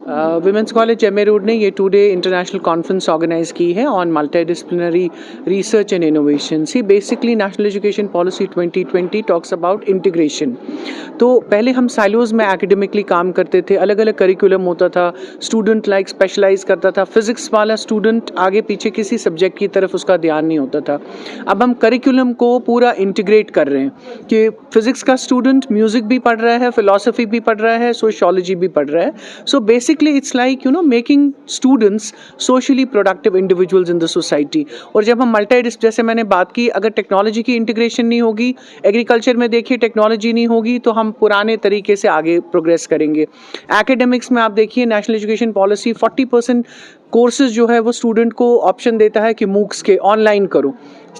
Women's college MA road ने ये 2 day international conference organise की है on multidisciplinary research and innovation. See basically national education policy 2020 talks about integration. तो पहले हम साइलोज में एकेडमिकली काम करते थे, अलग अलग करिकुलम होता था, स्टूडेंट लाइक स्पेशलाइज करता था, फिजिक्स वाला स्टूडेंट आगे पीछे किसी सब्जेक्ट की तरफ उसका ध्यान नहीं होता था। अब हम करिकुलम को पूरा इंटीग्रेट कर रहे हैं कि फिजिक्स का स्टूडेंट म्यूजिक भी पढ़ रहा है, फिलोसफी भी पढ़ रहा है, सोशियोलॉजी भी पढ़ रहा है। So basically it's like making students socially productive individuals in the society. और जब हम जैसे मैंने बात की, अगर टेक्नोलॉजी की इंटीग्रेशन नहीं होगी, एग्रीकल्चर में देखिए टेक्नोलॉजी नहीं होगी, तो हम पुराने तरीके से आगे प्रोग्रेस करेंगे। एकेडमिक्स में आप देखिए नेशनल एजुकेशन पॉलिसी 40% कोर्सेज जो है वो स्टूडेंट को ऑप्शन देता है कि मूक्स के ऑनलाइन करो,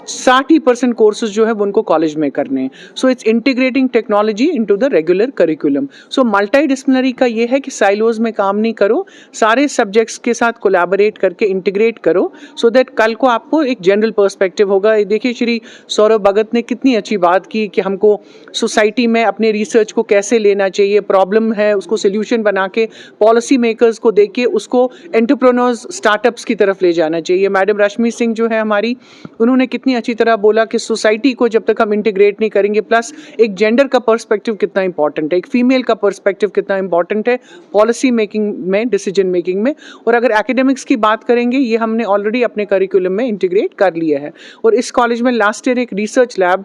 60% कोर्सेज जो है वो उनको कॉलेज में करने हैं। So it's integrating technology into the regular curriculum. So multidisciplinary का ये है कि साइलोज में काम नहीं करो, सारे सब्जेक्ट्स के साथ कोलैबोरेट करके इंटीग्रेट करो, सो दैट कल को आपको एक जनरल पर्सपेक्टिव होगा। देखिए श्री सौरभ भगत ने कितनी अच्छी बात की कि हमको सोसाइटी में अपने रिसर्च को कैसे लेना चाहिए, प्रॉब्लम है उसको सोल्यूशन बना के पॉलिसी मेकर्स को देके उसको एंटरप्रेन्योर्स स्टार्टअप्स की तरफ ले जाना चाहिए। मैडम रश्मि सिंह जो है हमारी, उन्होंने कितनी अच्छी तरह बोला कि सोसाइटी को जब तक हम इंटीग्रेट नहीं करेंगे, प्लस एक जेंडर का पर्सपेक्टिव कितना इंपॉर्टेंट है, एक फीमेल का पर्सपेक्टिव कितना इंपॉर्टेंट है पॉलिसी मेकिंग में, डिसीजन मेकिंग में। और अगर एकेडमिक्स की बात करेंगे, ये हमने ऑलरेडी अपने करिकुलम में इंटीग्रेट कर लिया है। और इस कॉलेज में लास्ट ईयर एक रिसर्च लैब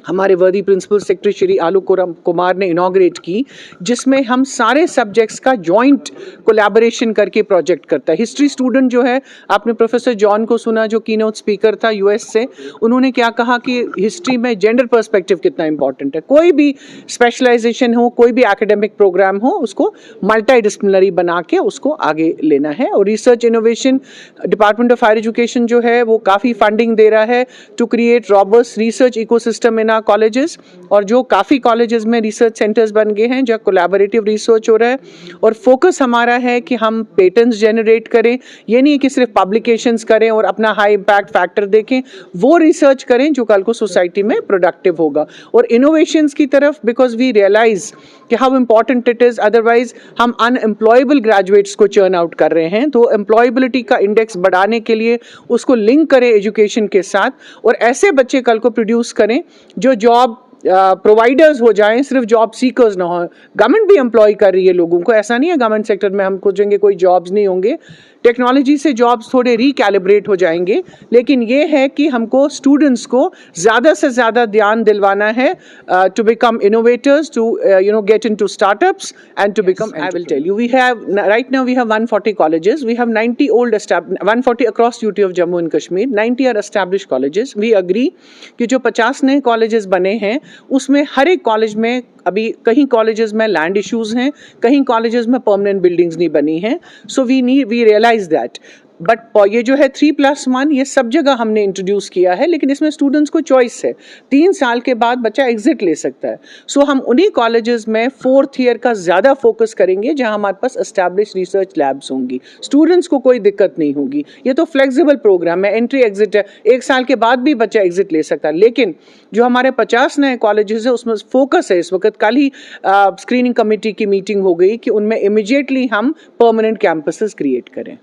हमारे वर्दी प्रिंसिपल सेक्रेटरी श्री आलोक कुमार ने इनॉग्रेट की, जिसमें हम सारे सब्जेक्ट्स का जॉइंट कोलैबोरेशन करके प्रोजेक्ट करता है। हिस्ट्री स्टूडेंट जो है, आपने प्रोफेसर जॉन को सुना जो कीनोट स्पीकर था यूएस से, उन्होंने क्या कहा कि हिस्ट्री में जेंडर पर्सपेक्टिव कितना इंपॉर्टेंट है। कोई भी स्पेशलाइजेशन हो, कोई भी एकेडमिक प्रोग्राम हो, उसको मल्टीडिसिप्लिनरी बना के उसको आगे लेना है। और research innovation department of higher education जो है वो काफ़ी फंडिंग दे रहा है to create robust research ecosystem in colleges. और जो काफ़ी कॉलेजेस में रिसर्च सेंटर्स बन गए हैं जहाँ कोलैबोरेटिव रिसर्च हो रहा है। और फोकस हमारा है कि हम पेटेंट्स जनरेट करें, ये नहीं है कि सिर्फ पब्लिकेशंस करें और अपना हाई इम्पैक्ट फैक्टर देखें, वो रिसर्च करें जो कल को सोसाइटी में प्रोडक्टिव होगा। और इनोवेशंस की तरफ, बिकॉज वी रियलाइज कि how important it is, otherwise हम अनएम्प्लॉयबल ग्रेजुएट्स को चर्न आउट कर रहे हैं। तो एम्प्लॉयबिलिटी का इंडेक्स बढ़ाने के लिए उसको लिंक करें एजुकेशन के साथ, और ऐसे बच्चे कल को प्रोड्यूस करें जो जॉब प्रोवाइडर्स हो जाएं, सिर्फ जॉब सीकर्स ना हो। गवर्नमेंट भी एम्प्लॉय कर रही है लोगों को, ऐसा नहीं है गवर्नमेंट सेक्टर में हम खोजेंगे कोई जॉब्स नहीं होंगे। टेक्नोलॉजी से जॉब्स थोड़े रिकैलिब्रेट हो जाएंगे, लेकिन ये है कि हमको स्टूडेंट्स को ज़्यादा से ज़्यादा ध्यान दिलवाना है to become innovators, to get into startups and to become, I will tell you, we have right now we have 140 colleges, we have 90 140 across UT of Jammu and Kashmir, 90 are established colleges. We agree कि जो 50 नए colleges बने हैं उसमें हर एक college में अभी कहीं कॉलेजेस में लैंड इश्यूज हैं, कहीं कॉलेजेस में परमानेंट बिल्डिंग्स नहीं बनी हैं। So we realise that. But ये जो है 3+1 ये सब जगह हमने इंट्रोड्यूस किया है, लेकिन इसमें स्टूडेंट्स को चॉइस है, 3 साल के बाद बच्चा एग्जिट ले सकता है। सो हम उन्हीं कॉलेजेस में 4th ईयर का ज़्यादा फोकस करेंगे जहां हमारे पास एस्टैब्लिश रिसर्च लैब्स होंगी, स्टूडेंट्स को कोई दिक्कत नहीं होगी। ये तो फ्लेक्सिबल प्रोग्राम है, एंट्री एग्जिट है, 1 साल के बाद भी बच्चा एग्जिट ले सकता है। लेकिन जो हमारे 50 नए कॉलेजेस है उसमें फोकस है, इस वक्त कल ही स्क्रीनिंग कमेटी की मीटिंग हो गई कि उनमें इमीडिएटली हम परमानेंट कैंपसेस क्रिएट करें।